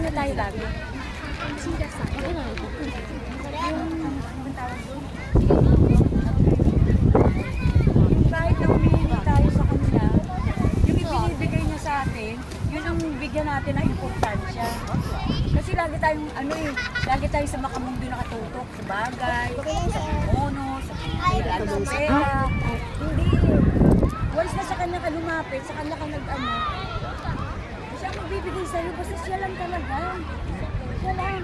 kanya tayo lagi. Yung kahit na humihingi tayo sa kanya, yung ibinibigay niya sa atin, yun ang bigyan natin ng importansya. Kasi lagi tayong, lagi tayo sa makamundo nakatutok, sa bagay, sa mono, sa pera. Hindi. Once na sa kanya ka lumapit, sa kanya ka siya ang magbibigay sa'yo, basta siya lang talaga. Siya lang.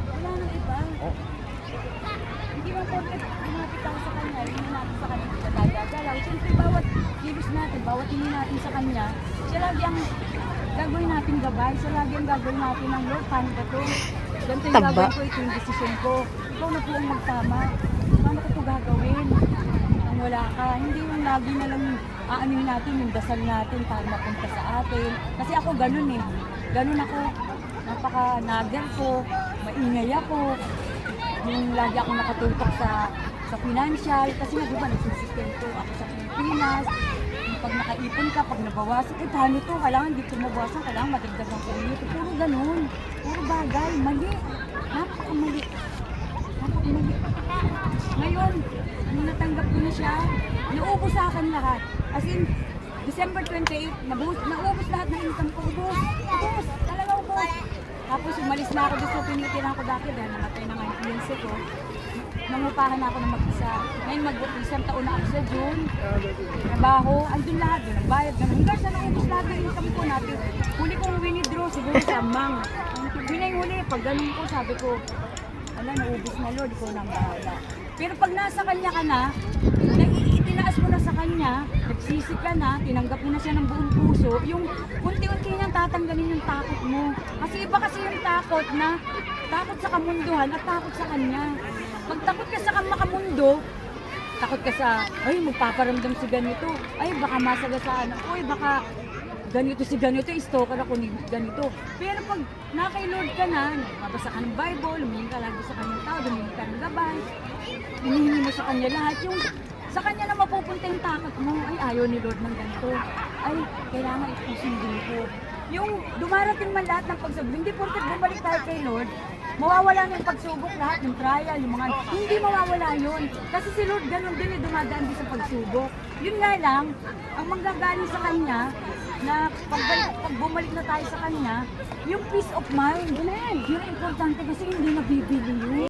Wala nang iba. Hindi lang porket lumapit ako sa kanya, hindi natin sa kanya kita tagagalaw. Siyempre, bawat kilos natin, bawat hindi natin sa kanya, siya lagi ang gagawin natin gabay, siya lagi ang gagawin natin ng Lord, paano ba ito? Ganito yung gagawin ko, ito yung desisyon ko. Ikaw na po ang magtama. Paano ko ito gagawin? Nang wala ka, hindi yung lagi na lang aanuhin natin yung dasal natin para mapunta sa atin. Kasi ako ganun eh. Ganun ako. Napaka-nager ko, maingay ako. Yung lagi ako nakatutok sa financial. Kasi nga diba, nagsusistento ako sa Pilipinas. Pag nakaipon ka, pag nabawasan, paano ito? Kailangan hindi ito mabawasan, kailangan madagdagan ko ulit. Puro ganun. Puro bagay. Mali. Napakamali. Napakamali. Ngayon, nung natanggap ko na siya, naubos sa akin lahat. As in, December 28, naubos lahat ng income ko. Ubos. Talaga ubos. Tapos umalis na ako doon sa pinitiran ko dati dahil namatay na nga yung fiancé ko. Nangupahan ako ng mag-isa. Ngayon mag-isang taon na ako sa June. Trabaho, andun lahat. Doon ang bayad. Hanggang sa naubos lahat ng income ko natin. Huli kong winidraw siguro sa Mang. Huli, pag ganun ko, sabi ko, naubos na Lord, ikaw nang bahala. Pero pag nasa kanya ka na, itinaas mo na sa kanya, nagsisi ka na, tinanggap mo na siya ng buong puso, yung unti-unti niyang tatanggalin yung takot mo. Kasi iba kasi yung takot na takot sa kamunduhan at takot sa kanya. Pag takot ka sa makamundo, takot ka sa, magpaparamdam si ganito, baka masagasaan ako, baka ganito si ganito, stalker ako ni ganito. Pero pag nakay Lord ka na, mabasa ka ng Bible, lumingin ka lagi sa kanyang tao, lumingin ka ng gabay, hinihingi mo sa kanya lahat, yung sa kanya na mapupunta yung takot mo, ayaw ni Lord ng ganito, kailangan isusundin ko. Yung dumarating man lahat ng pagsubok, hindi porket bumalik tayo kay Lord, mawawala na yung pagsubok lahat, yung trial, yung mga, hindi mawawala yun. Kasi si Lord ganun din dumadaan din sa pagsubok. Yun nga lang, ang manggagaling sa Kanya, na pag bumalik na tayo sa Kanya, yung peace of mind, yun ang importante kasi hindi nabibili yun.